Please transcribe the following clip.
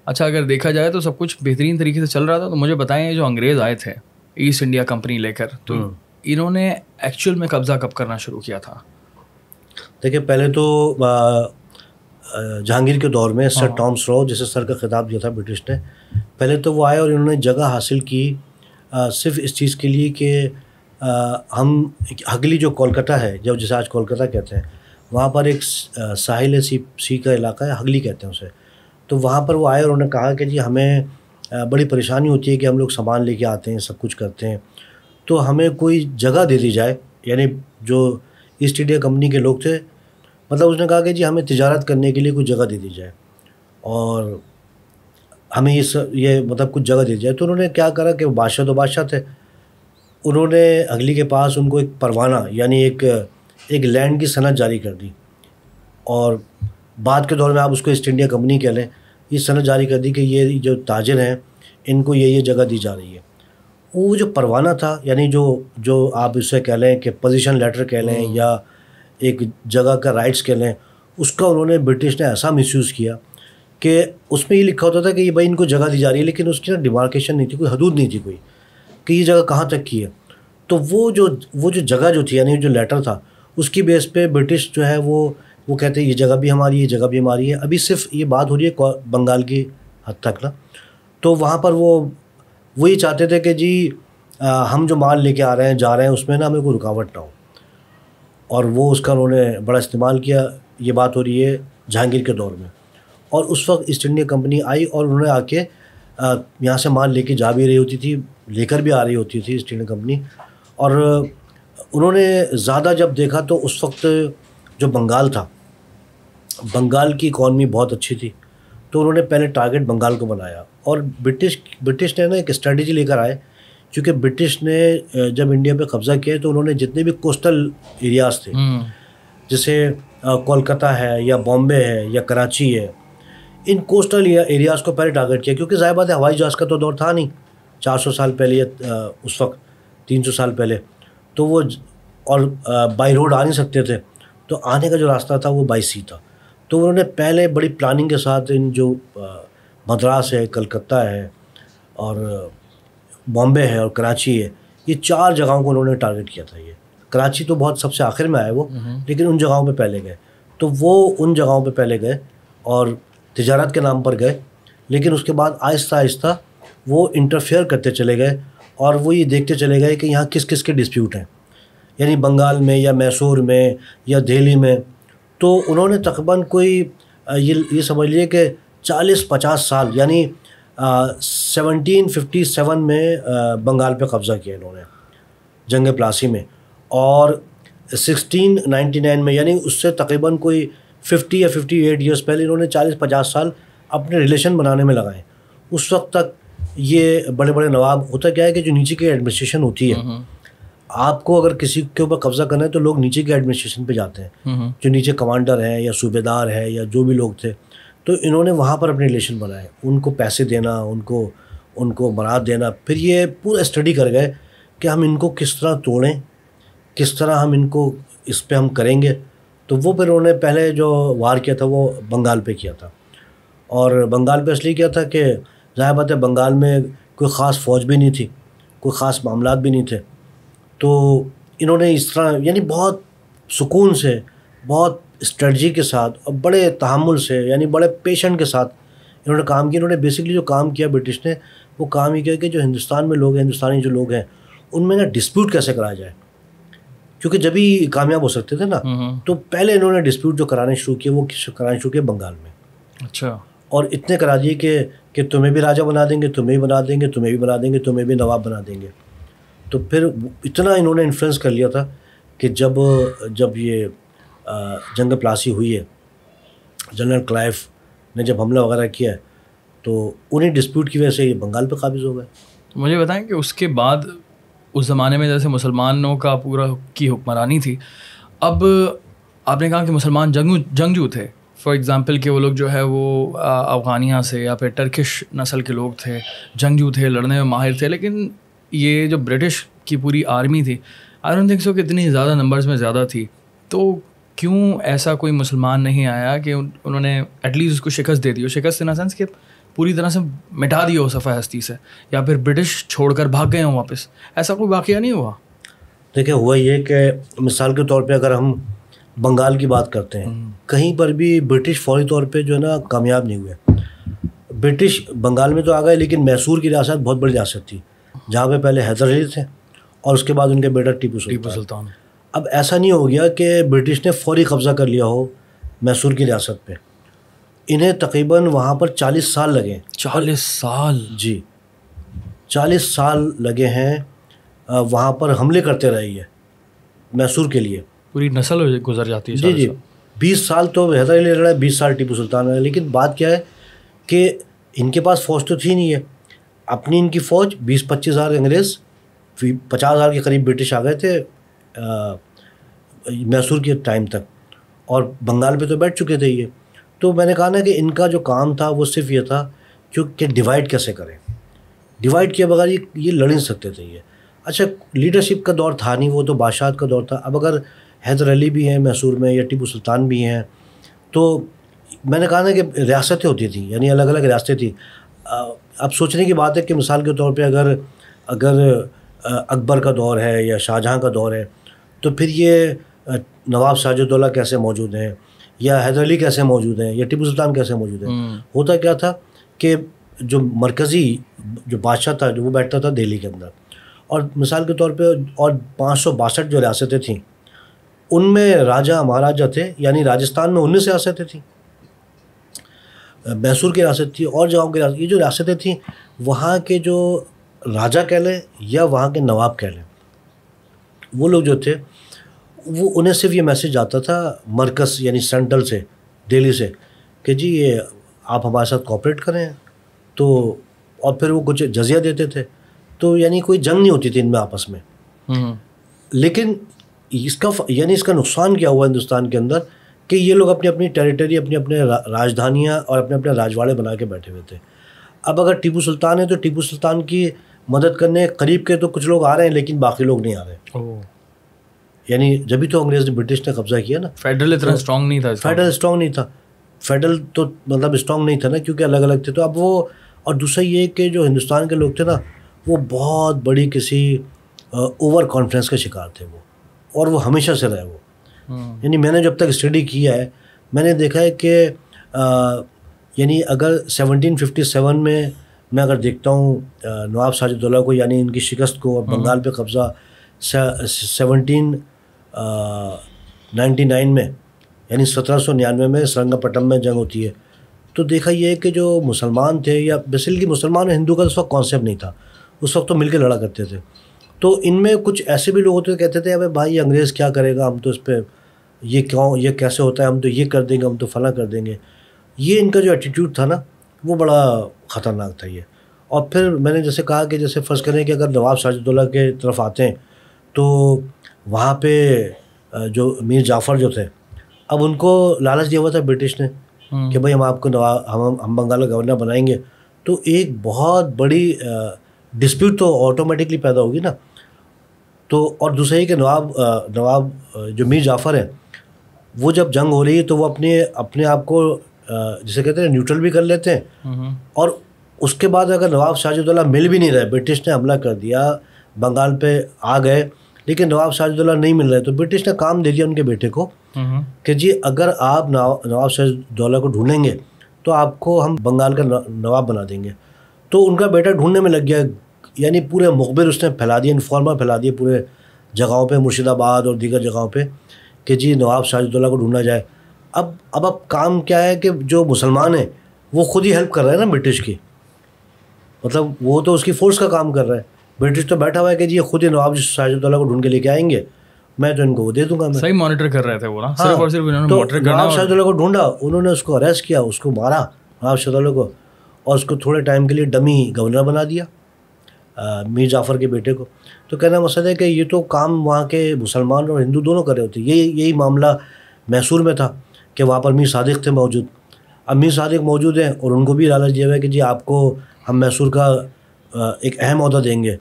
اچھا اگر دیکھا جائے تو سب کچھ بہترین طریقے سے چل رہا تھا. تو مجھے بتائیں جو انگریز آئے تھے ایسٹ انڈیا کمپنی لے کر, تو انہوں نے ایکچوئل میں قبضہ کب کرنا شروع کیا تھا؟ دیکھیں پہلے تو جہانگیر کے دور میں سر ٹامس رو, جسے سر کا خطاب دیا تھا برٹش نے, پہلے تو وہ آئے اور انہوں نے جگہ حاصل کی صرف اس چیز کے لیے کہ ہم ہگلی جو کولکتہ ہے, جسے آج کولکتہ کہتے ہیں, وہاں پر ایک ساحل سی کا علاقہ ہے, ہگلی کہتے ہیں اسے. تو وہاں پر وہ آئے اور انہوں نے کہا کہ جی ہمیں بڑی پریشانی ہوتی ہے کہ ہم لوگ سامان لے کے آتے ہیں, سب کچھ کرتے ہیں, تو ہمیں کوئی جگہ دے دی جائے. یعنی جو ایسٹ انڈیا کمپنی کے لوگ تھے, مطلب اس نے کہا کہ جی ہمیں تجارت کرنے کے لیے کوئی جگہ دے دی جائے اور ہمیں یہ مطلب کچھ جگہ دے دی جائے. تو انہوں نے کیا کرا کہ بادشاہ تو بادشاہ تھے, انہوں نے ہگلی کے پاس ان کو ایک پروانہ یعنی ایک لینڈ کی صنعت جاری کر دی, اور بعد کے دور میں آپ اس کو ایسٹ انڈیا کمپنی کہہ لیں, یہ صنعت جاری کر دی کہ یہ جو تاجر ہیں ان کو یہ جگہ دی جا رہی ہے. وہ جو پروانہ تھا, یعنی جو آپ اسے کہہ لیں کہ پوزیشن لیٹر کہہ لیں یا ایک جگہ کا رائٹس کہہ لیں, اس کا انہوں نے برٹش نے ایسا مس یوز کیا کہ اس میں یہ لکھا ہوتا تھا کہ یہ بھائی ان کو جگہ دی جا رہی ہے, لیکن اس کی نا ڈیمارکیشن نہیں تھی, کوئی حدود نہیں تھی کوئی کہ یہ جگہ کہاں تک کی ہے. تو وہ جو جگہ جو تھی یعنی جو لیٹر تھا اس کی بیس پہ برٹش جو ہے وہ کہتے ہیں یہ جگہ بھی ہماری ہے, یہ جگہ بھی ہماری ہے. ابھی صرف یہ بات ہو رہی ہے بنگال کی حد تک نا. تو وہاں پر وہ یہ چاہتے تھے کہ جی ہم جو مال لے کے آ رہے ہیں جا رہے ہیں اس میں نا ہمیں کوئی رکاوٹ نہ ہو, اور وہ اس کا انہوں نے بڑا استعمال کیا. یہ بات ہو رہی ہے جہانگیر کے دور میں, اور اس وقت ایسٹ انڈیا کمپنی آئی اور انہوں نے آ کے یہاں سے مال لے کے جا بھی رہی ہوتی تھی, لے کر بھی آ رہی ہوتی تھی ایسٹ انڈیا کمپنی. اور انہوں نے زیادہ جب دیکھا تو اس وقت جو بنگال تھا, بنگال کی اکانومی بہت اچھی تھی, تو انہوں نے پہلے ٹارگیٹ بنگال کو بنایا. اور برٹش نے نا ایک اسٹریٹجی لے کر آئے, کیونکہ برٹش نے جب انڈیا پہ قبضہ کیا تو انہوں نے جتنے بھی کوسٹل ایریاز تھے, جیسے کولکتہ ہے یا بامبے ہے یا کراچی ہے, ان کوسٹل ایریاز کو پہلے ٹارگیٹ کیا, کیونکہ ظاہر بات ہے ہوائی جہاز کا تو دور تھا نہیں 400 سال پہلے یا اس وقت 300 سال پہلے, تو وہ اور بائی روڈ آ نہیں سکتے تھے, تو آنے کا جو راستہ تھا وہ بائی سی تھا. تو انہوں نے پہلے بڑی پلاننگ کے ساتھ ان جو مدراس ہے, کلکتہ ہے اور بامبے ہے اور کراچی ہے, یہ 4 جگہوں کو انہوں نے ٹارگیٹ کیا تھا. یہ کراچی تو بہت سب سے آخر میں آئے وہ, لیکن ان جگہوں پہ پہلے گئے. تو وہ ان جگہوں پہ پہلے گئے اور تجارت کے نام پر گئے, لیکن اس کے بعد آہستہ آہستہ وہ انٹرفیئر کرتے چلے گئے اور وہ یہ دیکھتے چلے گئے کہ یہاں کس کس کے ڈسپیوٹ ہیں, یعنی بنگال میں یا میسور میں یا دہلی میں. تو انہوں نے تقریباً کوئی یہ سمجھ لیے کہ 40-50 سال یعنی 1757 میں بنگال پہ قبضہ کیا انہوں نے جنگ پلاسی میں, اور 1699 میں یعنی اس سے تقریباً کوئی 50 یا 58 ایئرس پہلے انہوں نے 40-50 سال اپنے ریلیشن بنانے میں لگائے. اس وقت تک یہ بڑے بڑے نواب, ہوتا کیا ہے کہ جو نیچے کی ایڈمنسٹریشن ہوتی ہے, آپ کو اگر کسی کے اوپر قبضہ کرنا ہے تو لوگ نیچے کے ایڈمنسٹریشن پہ جاتے ہیں, جو نیچے کمانڈر ہیں یا صوبے دار ہے یا جو بھی لوگ تھے. تو انہوں نے وہاں پر اپنے ریلیشن بنائے, ان کو پیسے دینا, ان کو برات دینا. پھر یہ پورا اسٹڈی کر گئے کہ ہم ان کو کس طرح توڑیں, کس طرح ہم ان کو اس پہ ہم کریں گے. تو وہ پھر انہوں نے پہلے جو وار کیا تھا وہ بنگال پہ کیا تھا, اور بنگال پہ اس لیے کیا تھا کہ ظاہر بات ہے بنگال میں کوئی خاص فوج بھی نہیں تھی, کوئی خاص معاملات بھی نہیں تھے. تو انہوں نے اس طرح یعنی بہت سکون سے, بہت اسٹریٹجی کے ساتھ اور بڑے تحمل سے یعنی بڑے پیشنٹ کے ساتھ انہوں نے کام کیا. انہوں نے بیسکلی جو کام کیا برٹش نے, وہ کام یہ کیا کہ جو ہندوستان میں لوگ ہیں, ہندوستانی جو لوگ ہیں, ان میں نا ڈسپیوٹ کیسے کرایا جائے, کیونکہ جب ہی کامیاب ہو سکتے تھے نا. تو پہلے انہوں نے ڈسپیوٹ جو کرانے شروع کیے وہ کرانے شروع کیے بنگال میں. اچھا. اور اتنے کرا دیے کہ تمہیں بھی راجہ بنا دیں گے, تمہیں بھی بنا دیں گے, تمہیں بھی بنا دیں گے, تمہیں بھی نواب بنا دیں گے. تو پھر اتنا انہوں نے انفلوئنس کر لیا تھا کہ جب یہ جنگ پلاسی ہوئی ہے, جنرل کلائف نے جب حملہ وغیرہ کیا ہے, تو انہیں ڈسپیوٹ کی وجہ سے یہ بنگال پہ قابض ہو گئے. مجھے بتائیں کہ اس کے بعد اس زمانے میں جیسے مسلمانوں کا پورا کی حکمرانی تھی, اب آپ نے کہا کہ مسلمان جنگجو تھے, فار ایگزامپل کہ وہ لوگ جو ہے وہ افغانیہ سے یا پھر ٹرکش نسل کے لوگ تھے, جنگجو تھے, لڑنے میں ماہر تھے. لیکن یہ جو برٹش کی پوری آرمی تھی, آئی ڈونٹ تھنک سو کہ اتنی زیادہ نمبرز میں زیادہ تھی. تو کیوں ایسا کوئی مسلمان نہیں آیا کہ انہوں نے ایٹ لیسٹ اس کو شکست دے دی, شکست ان سینس کہ پوری طرح سے مٹا دیا ہو صفحہ ہستی سے, یا پھر برٹش چھوڑ کر بھاگ گئے ہوں واپس, ایسا کوئی واقعہ نہیں ہوا؟ دیکھیں ہوا یہ کہ مثال کے طور پہ اگر ہم بنگال کی بات کرتے ہیں, کہیں پر بھی برٹش فوری طور پہ جو ہے نا کامیاب نہیں ہوئے. برٹش بنگال میں تو آ گئے, لیکن میسور کی ریاست بہت بڑی ریاست تھی جہاں پہ پہلے حیدر علی تھے اور اس کے بعد ان کے بیٹا ٹیپو سلطان. اب ایسا نہیں ہو گیا کہ برٹش نے فوری قبضہ کر لیا ہو میسور کی ریاست پہ. انہیں تقریباً وہاں پر 40 سال لگے. 40 سال؟ جی 40 سال لگے ہیں وہاں پر حملے کرتے رہے یہ میسور کے لیے. پوری نسل گزر جاتی ہے. جی 20 سال تو حیدر علی لڑا ہے, 20 سال ٹیپو سلطان رہا ہے. لیکن بات کیا ہے کہ ان کے پاس فوج تو تھی نہیں ہے اپنی. ان کی فوج 20-25 ہزار انگریز, 50 ہزار کے قریب برٹش آ گئے تھے میسور کے ٹائم تک, اور بنگال پہ تو بیٹھ چکے تھے یہ. تو میں نے کہا نا کہ ان کا جو کام تھا وہ صرف یہ تھا کہ ڈیوائڈ کیسے کریں. ڈیوائڈ کیے بغیر یہ لڑ نہیں سکتے تھے یہ. اچھا لیڈرشپ کا دور تھا نہیں, وہ تو بادشاہت کا دور تھا. اب اگر حیدر علی بھی ہیں میسور میں یا ٹیپو سلطان بھی ہیں, تو میں نے کہا نا کہ ریاستیں ہوتی تھیں, یعنی الگ الگ ریاستیں تھیں. اب سوچنے کی بات ہے کہ مثال کے طور پہ اگر اکبر کا دور ہے یا شاہجہاں کا دور ہے, تو پھر یہ نواب سراج الدولہ کیسے موجود ہیں, یا حیدر علی کیسے موجود ہیں, یا ٹیپو سلطان کیسے موجود ہیں. ہوتا کیا تھا کہ جو مرکزی جو بادشاہ تھا جو وہ بیٹھتا تھا دہلی کے اندر, اور مثال کے طور پہ اور 562 جو ریاستیں تھیں ان میں راجہ مہاراجہ تھے, یعنی راجستھان میں 19 ریاستیں تھیں, میسور کی ریاست تھی, اور جگہوں کی ریاست. یہ جو ریاستیں تھیں وہاں کے جو راجہ کہہ لیں یا وہاں کے نواب کہہ لیں, وہ لوگ جو تھے وہ انہیں صرف یہ میسیج آتا تھا مرکز یعنی سینٹرل سے, دہلی سے, کہ جی یہ آپ ہمارے ساتھ کوآپریٹ کریں. تو اور پھر وہ کچھ جزیہ دیتے تھے, تو یعنی کوئی جنگ نہیں ہوتی تھی ان میں آپس میں. لیکن اس کا نقصان کیا ہوا ہندوستان کے اندر کہ یہ لوگ اپنی اپنی ٹیریٹری, اپنے راجدھانیاں اور اپنے راجواڑے بنا کے بیٹھے ہوئے تھے. اب اگر ٹیپو سلطان ہے تو ٹیپو سلطان کی مدد کرنے قریب کے تو کچھ لوگ آ رہے ہیں, لیکن باقی لوگ نہیں آ رہے. یعنی جبھی تو انگریز نے برٹش نے قبضہ کیا نا. فیڈرل اتنا اسٹرانگ نہیں تھا. فیڈرل تو مطلب اسٹرانگ نہیں تھا نا, کیونکہ الگ الگ تھے. تو اب وہ, اور دوسرا یہ کہ جو ہندوستان کے لوگ تھے نا وہ بہت بڑی کسی اوور کانفیڈنس کا شکار تھے وہ, اور وہ ہمیشہ سے رہے وہ. یعنی میں نے جب تک اسٹڈی کیا ہے میں نے دیکھا ہے کہ یعنی اگر 1757 میں اگر دیکھتا ہوں نواب سراج الدولہ کو, یعنی ان کی شکست کو, اور بنگال پہ قبضہ 1799 میں یعنی 1799 میں سرنگا پٹم میں جنگ ہوتی ہے, تو دیکھا یہ ہے کہ جو مسلمان تھے, یا بیسیکلی مسلمان اور ہندو کا اس وقت کانسیپٹ نہیں تھا, اس وقت تو مل کے لڑا کرتے تھے. تو ان میں کچھ ایسے بھی لوگ ہوتے کہتے تھے ابے بھائی یہ انگریز کیا کرے گا, ہم تو اس پہ یہ کیسے ہوتا ہے, ہم تو یہ کر دیں گے, ہم تو فلاں کر دیں گے. یہ ان کا جو ایٹیٹیوڈ تھا نا وہ بڑا خطرناک تھا یہ. اور پھر میں نے جیسے کہا کہ جیسے فرض کریں کہ اگر نواب سراج الدولہ کے طرف آتے ہیں تو وہاں پہ جو میر جعفر جو تھے, اب ان کو لالچ دیا ہوا تھا برٹش نے کہ بھائی ہم آپ کو ہم بنگال کا گورنر بنائیں گے. تو ایک بہت بڑی ڈسپیوٹ تو آٹومیٹکلی پیدا ہوگی نا. تو اور دوسرا یہ کہ نواب جو میر جعفر ہیں وہ جب جنگ ہو رہی ہے تو وہ اپنے آپ کو جسے کہتے ہیں نیوٹرل بھی کر لیتے ہیں. اور اس کے بعد اگر نواب سراج الدولہ مل بھی نہیں رہے, برٹش نے حملہ کر دیا, بنگال پہ آ گئے, لیکن نواب سراج الدولہ نہیں مل رہے, تو برٹش نے کام دے دیا ان کے بیٹے کو کہ جی اگر آپ نواب سراج الدولہ کو ڈھونڈیں گے تو آپ کو ہم بنگال کا نواب بنا دیں گے. تو ان کا بیٹا ڈھونڈنے میں لگ گیا, یعنی پورے مخبر اس نے پھیلا دیا, انفارمر پھیلا دیا پورے جگہوں پہ, مرشد آباد اور دیگر جگہوں پہ, کہ جی نواب سراج الدولہ کو ڈھونڈا جائے. اب کام کیا ہے کہ جو مسلمان ہیں وہ خود ہی ہیلپ کر رہے ہیں نا برٹش کی, مطلب وہ تو اس کی فورس کا کام کر رہا ہے. برٹش تو بیٹھا ہوا ہے کہ جی خود ہی نواب سراج الدولہ کو ڈھونڈ کے لے کے آئیں گے, میں تو ان کو وہ دے دوں گا. میں صحیح مانیٹر کر رہے تھے وہ نا, صرف اور صرف انہوں نے مانیٹر کرنا. نواب سراج الدولہ کو ڈھونڈا, انہوں نے اس کو اریسٹ کیا, اس کو مارا نواب سراج الدولہ کو, اور اس کو تھوڑے ٹائم کے لیے ڈمی گورنر بنا دیا میر جعفر کے بیٹے کو. تو کہنا مقصد ہے کہ یہ تو کام وہاں کے مسلمان اور ہندو دونوں کر رہے ہوتے. یہی معاملہ میسور میں تھا کہ وہاں پر میر صادق تھے موجود. اب میر صادق موجود ہیں اور ان کو بھی لالچ دیا ہوا ہے کہ جی آپ کو ہم میسور کا ایک اہم عہدہ دیں گے.